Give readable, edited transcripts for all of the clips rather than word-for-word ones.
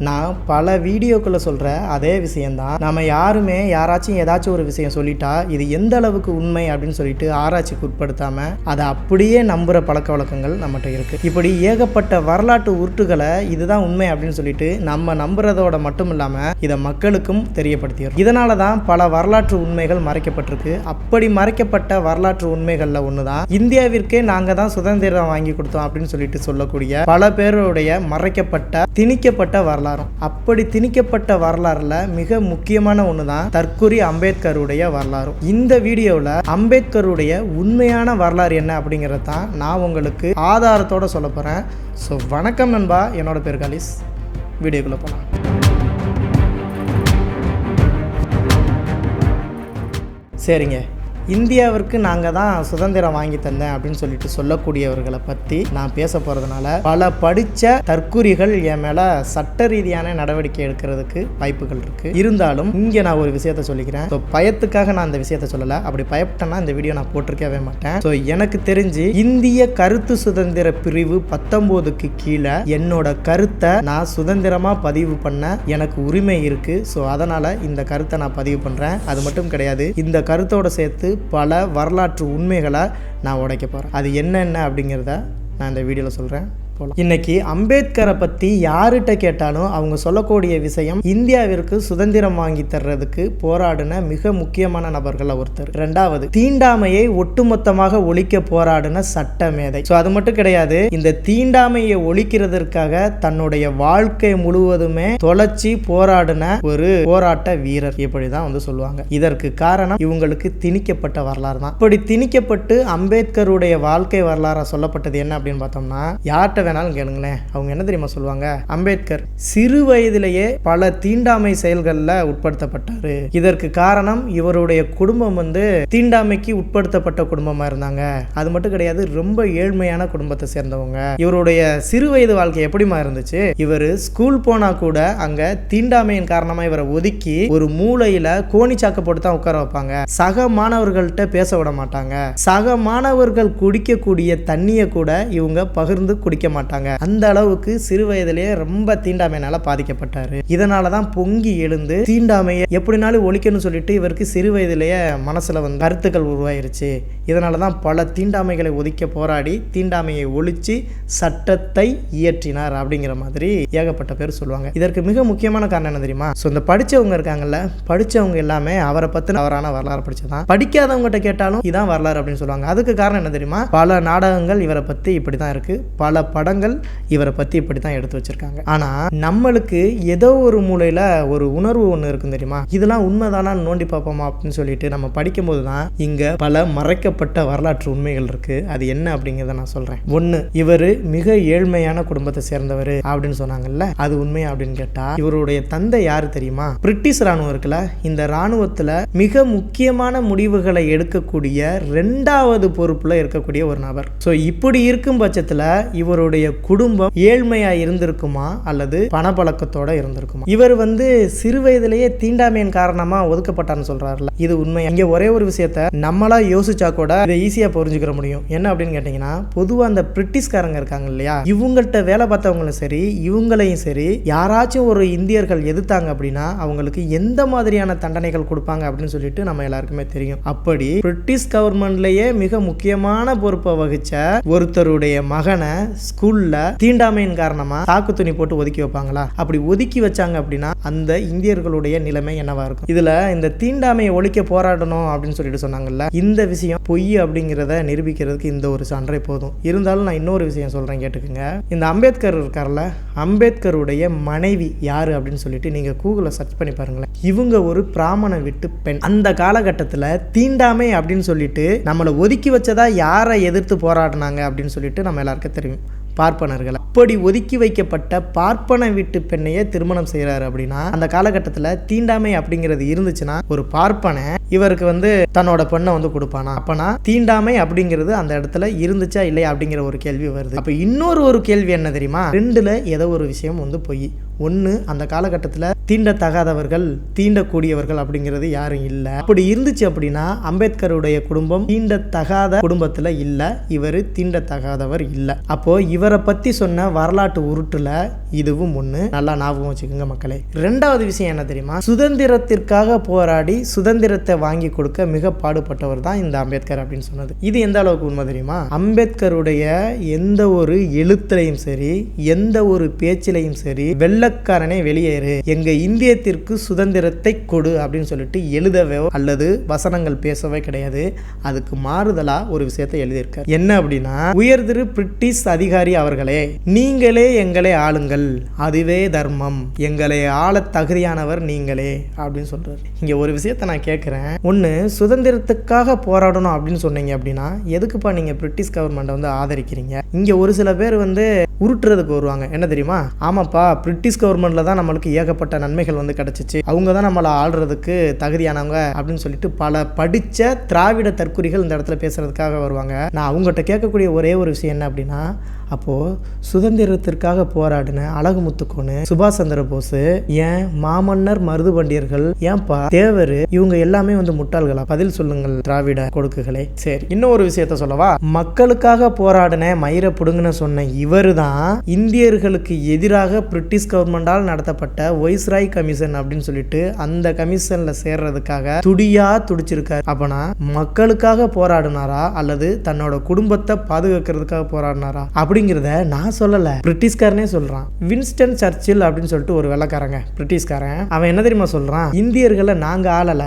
நான் பல வீடியோக்களை சொல்கிற அதே விஷயந்தான். நம்ம யாருமே யாராச்சும் ஏதாச்சும் ஒரு விஷயம் சொல்லிட்டா இது எந்த அளவுக்கு உண்மை அப்படின்னு சொல்லிட்டு ஆராய்ச்சிக்கு உட்படுத்தாமல் அதை அப்படியே நம்புகிற பழக்க வழக்கங்கள் நம்மகிட்ட இருக்குது. இப்படி ஏகப்பட்ட வரலாற்று உருட்டுகளை இதுதான் உண்மை அப்படின்னு சொல்லிட்டு நம்ம நம்புறதோட மட்டும் இல்லாமல் இதை மக்களுக்கும் தெரியப்படுத்திடுறோம். இதனால தான் பல வரலாற்று உண்மைகள் மறைக்கப்பட்டிருக்கு. அப்படி மறைக்கப்பட்ட வரலாற்று உண்மைகளில் ஒன்று தான் இந்தியாவிற்கே நாங்கள் தான் சுதந்திரம் வாங்கி கொடுத்தோம் அப்படின்னு சொல்லிட்டு சொல்லக்கூடிய பல பேருடைய மறைக்கப்பட்ட திணிக்கப்பட்ட வரலாறு. அப்படி திணிக்கப்பட்ட வரலாறுல மிக முக்கியமான ஒன்று தான் தற்கூரி அம்பேத்கருடைய வரலாறு. இந்த வீடியோவில் அம்பேத்கருடைய உண்மையான வரலாறு என்ன அப்படிங்கிறது தான் நான் உங்களுக்கு ஆதாரத்தோட சொல்ல போகிறேன். ஸோ வணக்கம் நண்பா, என்னோட பேர் காலிஸ். வீடியோக்குள்ளே போகலாம். சரிங்க, இந்தியாவிற்கு நாங்கள் தான் சுதந்திரம் வாங்கி தந்தேன் அப்படின்னு சொல்லிட்டு சொல்லக்கூடியவர்களை பற்றி நான் பேச போகிறதுனால பல படித்த தற்கூரிகள் என் மேலே சட்ட ரீதியான நடவடிக்கை எடுக்கிறதுக்கு வாய்ப்புகள் இருக்குது. இருந்தாலும் இங்கே நான் ஒரு விஷயத்த சொல்லிக்கிறேன். ஸோ பயத்துக்காக நான் இந்த விஷயத்த சொல்லலை. அப்படி பயப்பட்டேன்னா இந்த வீடியோ நான் போட்டிருக்கவே மாட்டேன். ஸோ எனக்கு தெரிஞ்சு இந்திய கருத்து சுதந்திர பிரிவு 19க்கு கீழே என்னோட கருத்தை நான் சுதந்திரமாக பதிவு பண்ண எனக்கு உரிமை இருக்குது. ஸோ அதனால் இந்த கருத்தை நான் பதிவு பண்ணுறேன். அது மட்டும் கிடையாது, இந்த கருத்தோடு சேர்த்து பல வரலாற்று உண்மைகளை நான் உடைக்க போகிறேன். அது என்னென்ன அப்படிங்கிறத நான் இந்த வீடியோவில் சொல்கிறேன். இன்னைக்கு அம்பேத்கரை பற்றி யார்கிட்ட கேட்டாலும் அவங்க சொல்லக்கூடிய விஷயம் இந்தியாவிற்கு சுதந்திரம் வாங்கி தர்றதுக்கு போராடின மிக முக்கியமான நபர்கள் ஒருத்தர். ரெண்டாவது, தீண்டாமையை ஒட்டுமொத்தமாக ஒழிக்க போராடின சட்ட மேதை. ஸோ அது மட்டும் கிடையாது, இந்த தீண்டாமையை ஒழிக்கிறதற்காக தன்னுடைய வாழ்க்கை முழுவதுமே தொலைச்சி போராடின ஒரு போராட்ட வீரர். இப்படிதான் சொல்லுவாங்க. இதற்கு காரணம் இவங்களுக்கு திணிக்கப்பட்ட வரலாறு தான். இப்படி திணிக்கப்பட்டு அம்பேத்கருடைய வாழ்க்கை வரலாறு சொல்லப்பட்டது என்ன அப்படின்னு பார்த்தோம்னா, யார்கிட்ட வேணாலும் கேளுங்களேன், அவங்க என்ன தெரியுமா சொல்லுவாங்க? அம்பேத்கர் சிறு வயதிலேயே பல தீண்டாமை செயல்களில் உட்படுத்தப்பட்டாரு. இதற்கு காரணம் இவருடைய குடும்பம் தீண்டாமைக்கு உட்படுத்தப்பட்ட குடும்பமா இருந்தாங்க. அது மட்டும் கிடையாது, ரொம்ப ஏழ்மையான குடும்பத்தை சேர்ந்தவங்க. இவருடைய சிறு வயது வாழ்க்கை எப்படிமா இருந்துச்சு? இவர் ஸ்கூல் போனா கூட அங்க தீண்டாமையின் காரணமா இவரை ஒதுக்கி ஒரு மூலையில கோணிச்சாக்க போட்டு தான் உட்கார வைப்பாங்க. சக மாணவர்கள்ட்ட பேச விட மாட்டாங்க. சக மாணவர்கள் குடிக்கக்கூடிய தண்ணியை கூட இவங்க பகிர்ந்து குடிக்க மாட்டாங்க. அந்த அளவுக்கு சிறு வயதிலேயே ரொம்ப தீண்டாமையினால பாதிக்கப்பட்டாரு. இதனாலதான் பொங்கி எழுந்து தீண்டாமையை எப்படினாலும் ஒழிக்கணும்னு சொல்லிட்டு இவருக்கு சிறு வயதிலேயே மனசுல கருத்துக்கள் உருவாயிருச்சு. இதனாலதான் பல தீண்டாமைகளை ஒதுக்க போராடி தீண்டாமையை ஒழிச்சு சட்டத்தை இயற்றினார் அப்படிங்கிற மாதிரி ஏகப்பட்ட பேர் சொல்லுவாங்க. இதற்கு மிக முக்கியமான காரணம் என்ன தெரியுமா? இந்த படிச்சவங்க இருக்காங்கல்ல, படிச்சவங்க எல்லாமே அவரை பத்தின அவரான வரலாறு படிச்சதான். படிக்காதவங்ககிட்ட கேட்டாலும் இதான் வரலாறு அப்படின்னு சொல்லுவாங்க. அதுக்கு காரணம் என்ன தெரியுமா? பல நாடகங்கள் இவரை பத்தி இப்படிதான் இருக்கு, பல படங்கள் இவரை பத்தி இப்படித்தான் எடுத்து வச்சிருக்காங்க. ஆனா நம்மளுக்கு ஏதோ ஒரு மூலையில ஒரு உணர்வு ஒண்ணு இருக்கும் தெரியுமா? இதெல்லாம் உண்மைதானா நோண்டி பார்ப்போமா அப்படின்னு சொல்லிட்டு நம்ம படிக்கும் போதுதான் இங்க பல மறைக்கப்பட்ட வரலாற்று உண்மைகள் இருக்கு. அது என்ன அப்படிங்கிறத நான் சொல்றேன். ஒண்ணு, இவரு மிக ஏழ்மையான குடும்பத்தை சேர்ந்தவர் அப்படின்னு சொன்னாங்கல்ல, அது உண்மையா அப்படின்னு கேட்டா இவருடைய தந்தை யாரு தெரியுமா? பிரிட்டிஷ் ராணுவம் இருக்குல்ல, இந்த ராணுவத்துல மிக முக்கியமான முடிவுகளை எடுக்கக்கூடிய 2வது பொறுப்புல இருக்கக்கூடிய ஒரு நபர். சோ இப்படி இருக்கும் பட்சத்துல இவருடைய குடும்பம் ஏழ்மையா இருந்திருக்குமா அல்லது பணப்பழக்கத்தோட இருந்திருக்குமா? இவர் சிறு வயதிலேயே தீண்டாமையின் காரணமா ஒதுக்கப்பட்டார்னு சொல்றாருல, இது உண்மை. இங்க ஒரே ஒரு விஷயத்த நம்மளா யோசிச்சா கூட இதை ஈஸியா புரிஞ்சுக்கிற முடியும். என்ன அப்படின்னு கேட்டீங்கன்னா, பொதுவா அந்த பிரிட்டிஷ்காரங்க இருக்காங்க இல்லையா, இவங்கள்ட்ட வேலை பார்த்தவங்களும் சரி இவங்களையும் சரி யாராச்சும் ஒரு இந்தியர்கள் எதிர்த்தாங்க அப்படின்னா அவங்களுக்கு எந்த மாதிரியான தண்டனைகள் கொடுப்பாங்க அப்படின்னு சொல்லிட்டு நம்ம எல்லாருக்குமே தெரியும். அப்படி பிரிட்டிஷ் கவர்மெண்ட்லயே மிக முக்கியமான பொறுப்பை வகிச்ச ஒருத்தருடைய மகனை ஸ்கூல்ல தீண்டாமையின் காரணமா தாக்கு துணி போட்டு ஒதுக்கி வைப்பாங்களா? அப்படி ஒதுக்கி வச்சாங்க அப்படின்னா அந்த இந்தியர்களுடைய நிலைமை என்னவா இருக்கும்? இதுல இந்த தீண்டாமையை ஒழிக்க போராடணும் அப்படின்னு சொல்லிட்டு சொன்னாங்கல்ல, இந்த விஷயம் பொய் அப்படிங்கிறத நிரூபிக்கிறதுக்கு இந்த ஒரு சான்றை போதும். இருந்தாலும் நான் இன்னொரு விஷயம் சொல்றேன், கேட்டுக்குங்க. இந்த அம்பேத்கர் இருக்கார்ல, அம்பேத்கருடைய மனைவி யாரு அப்படின்னு சொல்லிட்டு நீங்க கூகுள்ல சர்ச் பண்ணி பாருங்களேன். இவங்க ஒரு பிராமண வீட்டு பெண். அந்த காலகட்டத்தில் தீண்டாமை அப்படின்னு சொல்லிட்டு நம்மளை ஒதுக்கி வச்சதா யாரை எதிர்த்து போராடினாங்க அப்படின்னு சொல்லிட்டு நம்ம எல்லாருக்கும் தெரியும், பார்ப்பனர்கள். அப்படி ஒதுக்கி வைக்கப்பட்ட பார்ப்பன வீட்டு பெண்ணையே திருமணம் செய்யறாரு அப்படின்னா அந்த காலகட்டத்தில் தீண்டாமை அப்படிங்கிறது இருந்துச்சுன்னா ஒரு பார்ப்பனை இவருக்கு தன்னோட பெண்ணை கொடுப்பானா? அப்பனா தீண்டாமை அப்படிங்கிறது அந்த இடத்துல இருந்துச்சா இல்லையா அப்படிங்கிற ஒரு கேள்வி வருது. அப்ப இன்னொரு கேள்வி என்ன தெரியுமா? ரெண்டுல ஏதோ ஒரு விஷயம் பொய். ஒன்று, அந்த காலகட்டத்தில் தீண்டத்தகாதவர்கள் தீண்டக்கூடியவர்கள் அப்படிங்கிறது யாரும் இல்லை. அப்படி இருந்துச்சு அப்படின்னா அம்பேத்கருடைய குடும்பம் தீண்டத்தகாத குடும்பத்தில் இல்லை, இவர் தீண்டத்தகாதவர் இல்லை. அப்போ இவரை பற்றி சொன்ன வரலாற்று உருட்டுல இதுவும் ஒன்று, நல்லா ஞாபகம் வச்சுக்கோங்க மக்களே. ரெண்டாவது விஷயம் என்ன தெரியுமா, சுதந்திரத்திற்காக போராடி சுதந்திரத்தை வாங்கி கொடுக்க மிக பாடுபட்டவர் தான் இந்த அம்பேத்கர் அப்படின்னு சொன்னது. இது எந்த அளவுக்கு உண்மை தெரியுமா, அம்பேத்கருடைய எந்த ஒரு எழுத்துலையும் சரி, எந்த ஒரு பேச்சிலையும் சரி, வெள்ளக்காரனே வெளியேறு, எங்க இந்தியத்திற்கு சுதந்திரத்தை கொடு அப்படின்னு சொல்லிட்டு எழுதவே அல்லது வசனங்கள் பேசவே கிடையாது. அதுக்கு மாறுதலா ஒரு விஷயத்தை எழுதியிருக்கார். என்ன அப்படின்னா, உயர்திரு பிரிட்டிஷ் அதிகாரி அவர்களே, நீங்களே எங்களை ஆளுங்கள், அதுவே தர்மம், எங்களை ஆள தகுதியானவர் நீங்களே அப்படின்னு சொல்றாரு. இங்க ஒரு விஷயத்தை நான் கேட்கிறேன், ஒன்று சுதந்திரத்துக்காக போராடணும் அப்படின்னு சொன்னீங்க அப்படின்னா எதுக்குப்பா நீங்க பிரிட்டிஷ் கவர்மெண்ட்டை வந்து ஆதரிக்கிறீங்க? இங்க ஒரு சில பேர் வந்து உருட்டுறதுக்கு வருவாங்க. என்ன தெரியுமா, ஆமாப்பா பிரிட்டிஷ் கவர்மெண்ட்ல தான் நம்மளுக்கு ஏகப்பட்ட நன்மைகள் வந்து கிடைச்சிச்சு, அவங்க தான் நம்மளை ஆள்றதுக்கு தகுதியானவங்க அப்படின்னு சொல்லிட்டு பல படிச்ச திராவிட தற்குறிகள் இந்த இடத்துல பேசுறதுக்காக வருவாங்க. நான் அவங்ககிட்ட கேட்கக்கூடிய ஒரே ஒரு விஷயம் என்ன அப்படின்னா, அப்போது சுதந்திரத்திற்காக போராடின அழகு முத்துக்கோனு, சுபாஷ் சந்திர போஸ், ஏன் மாமன்னர் மருதுபண்டியர்கள், ஏன்பா தேவர், இவங்க எல்லாமே வந்து முட்டாள்களா? பதில் சொல்லுங்கள் திராவிட கொடுக்குகளே. சரி, இன்னும் ஒரு விஷயத்த சொல்லவா, மக்களுக்காக போராடின மயிரை புடுங்கன்னு சொன்ன இவரு தான் இந்தியர்களுக்கு எதிராக பிரிட்டிஷ் கவர்மெண்டால் நடத்தப்பட்ட வைஸ்ராய் கமிஷன் அப்படின்னு சொல்லிட்டு அந்த கமிஷன்ல சேர்றதுக்காக துடியா துடிச்சிருக்காரு. அப்பனா மக்களுக்காக போராடினாரா அல்லது தன்னோட குடும்பத்தை பாதுகாக்கிறதுக்காக போராடினாரா அப்படிங்கிறத நான் சொல்லல, பிரிட்டிஷ்காரனே சொல்றான். வின்ஸ்டன் சர்ச்சில் அப்படின்னு சொல்லிட்டு ஒரு வெள்ளக்காரங்க, பிரிட்டிஷ்காரன், அவன் என்ன தெரியுமா சொல்றான், இந்தியர்களை நாங்க ஆளல,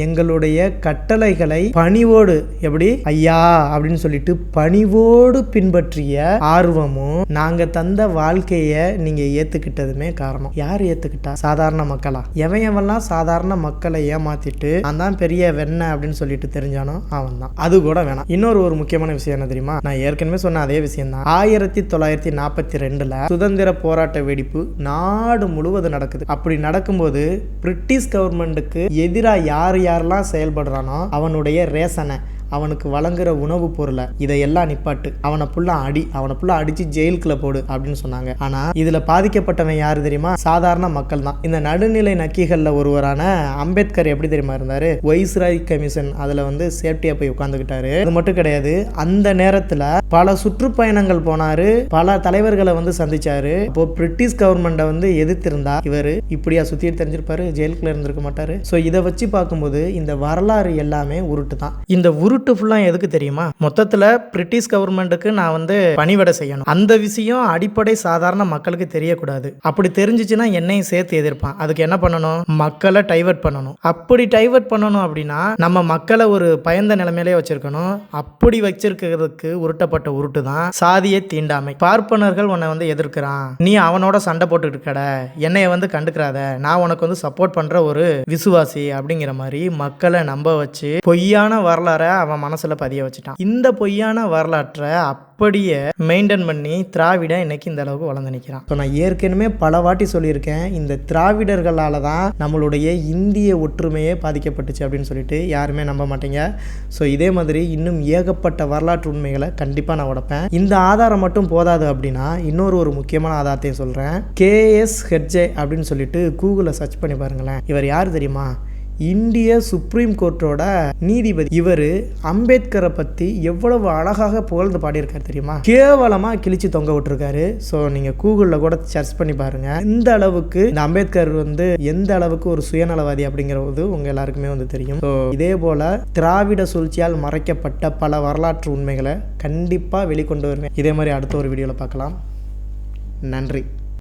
எங்களுடைய கட்டளைகளை பணிவோடு, எப்படி ஐயா அப்படின்னு சொல்லிட்டு பணிவோடு பின்பற்றிய ஆர்வமும் நாங்க தந்த வாழ்க்கைய நீங்க ஏத்துக்கிட்டதுமே காரணம். யார் ஏத்துக்கிட்டா? சாதாரண மக்களா? எவன்லாம் சாதாரண மக்களை ஏமாத்திட்டு நான் தான் பெரிய வெண்ண அப்படின்னு சொல்லிட்டு தெரிஞ்சானோ அவன் தான். அது கூட வேணாம். இன்னொரு ஒரு முக்கியமான விஷயம் என்ன தெரியுமா, நான் ஏற்கனவே சொன்ன அதே விஷயம் தான். 1942 சுதந்திர போராட்ட வெடிப்பு நாடு முழுவதும் நடக்குது. அப்படி நடக்கும்போது பிரிட்டிஷ் கவர்மெண்ட்டுக்கு எதிராக யாரெல்லாம் செயல்படுறானோ அவனுடைய ரேஷனை, அவனுக்கு வழங்குற உணவு பொருளை, இதையெல்லாம் நிப்பாட்டு, அவனை ஃபுல்லா அடிச்சு ஜெயிலுக்குள்ள போடு அப்படின்னு சொன்னாங்க. ஆனா இதுல பாதிக்கப்பட்டவன் யாரு தெரியுமா, சாதாரண மக்கள் தான். இந்த நடுநிலை நக்கிகள்ல ஒருவரான அம்பேத்கர் எப்படி தெரியுமா இருந்தாரு, வைஸ்ராய் கமிஷன் அதுல வந்து சேஃப்டியா போய் உட்கார்ந்துக்கிட்டாரு. அது மட்டும் கிடையாது, அந்த நேரத்துல பல சுற்றுப்பயணங்கள் போனாரு, பல தலைவர்களை வந்து சந்திச்சாரு. அப்போ பிரிட்டிஷ் கவர்மெண்ட்டை வந்து எதிர்த்திருந்தா இவரு இப்படியா சுத்தி தெரிஞ்சிருப்பாரு, ஜெயிலுக்குள்ள இருந்திருக்க மாட்டாரு. ஸோ இதை வச்சு பார்க்கும்போது இந்த வரலாறு எல்லாமே உருட்டு தான். இந்த உருட்டு ஃபுல்லாக எதுக்கு தெரியுமா, மொத்தத்தில் பிரிட்டிஷ் கவர்மெண்ட்டுக்கு நான் வந்து பணிவிடை செய்யணும், அந்த விஷயம் அடிப்படை சாதாரண மக்களுக்கு தெரியக்கூடாது. அப்படி தெரிஞ்சிச்சுன்னா என்னையும் சேர்த்து எதிர்ப்பான். அதுக்கு என்ன பண்ணணும், மக்களை டைவர்ட் பண்ணணும். அப்படி டைவர்ட் பண்ணணும் அப்படின்னா நம்ம மக்களை ஒரு பயந்த நிலைமையிலே வச்சிருக்கணும். அப்படி வச்சிருக்கிறதுக்கு உருட்டப்பட்ட உருட்டு தான் சாதிய தீண்டாமை. பார்ப்பனர்கள் உன்னை வந்து எதிர்க்கிறான், நீ அவனோட சண்டை போட்டுக்கிட்டு கடை, என்னைய வந்து கண்டுக்கிறாத, நான் உனக்கு வந்து சப்போர்ட் பண்ற ஒரு விசுவாசி அப்படிங்கிற மாதிரி மக்களை நம்ப வச்சு பொய்யான வரலாறை அவன் மனசுல பதிய வச்சுட்டான். இந்த பொய்யான வரலாற்றை அப்படியே மெயின்டைன் பண்ணி திராவிடம் இன்னைக்கு இந்த அளவுக்கு வளர்ந்து நிற்கிறான். ஸோ நான் ஏற்கனவே பல வாட்டி சொல்லியிருக்கேன், இந்த திராவிடர்களால் தான் நம்மளுடைய இந்திய ஒற்றுமையே பாதிக்கப்பட்டுச்சு அப்படின்னு சொல்லிட்டு யாருமே நம்ப மாட்டீங்க. ஸோ இதே மாதிரி இன்னும் ஏகப்பட்ட வரலாற்று உண்மைகளை கண்டிப்பாக நான் உடைப்பேன். இந்த ஆதாரம் மட்டும் போதாது அப்படின்னா இன்னொரு ஒரு முக்கியமான ஆதாரத்தையும் சொல்கிறேன். KS ஹெட்ஜே அப்படின்னு சொல்லிட்டு கூகுளில் சர்ச் பண்ணி பாருங்களேன். இவர் யார் தெரியுமா, இந்திய சுப்ரீம் கோர்ட்டோட நீதிபதி. இவர் அம்பேத்கரை பற்றி எவ்வளவு அழகாக புகழ்ந்து பாடியிருக்காரு தெரியுமா, கேவலமாக கிழிச்சு தொங்க விட்டுருக்காரு. ஸோ நீங்கள் கூகுளில் கூட சர்ச் பண்ணி பாருங்க. இந்த அளவுக்கு இந்த அம்பேத்கர் வந்து எந்த அளவுக்கு ஒரு சுயநலவாதி அப்படிங்கிறது உங்கள் எல்லாருக்குமே வந்து தெரியும். ஸோ இதே போல் திராவிட சூழ்ச்சியால் மறைக்கப்பட்ட பல வரலாற்று உண்மைகளை கண்டிப்பாக வெளிக்கொண்டு வருவேன். இதே மாதிரி அடுத்த ஒரு வீடியோவில் பார்க்கலாம். நன்றி.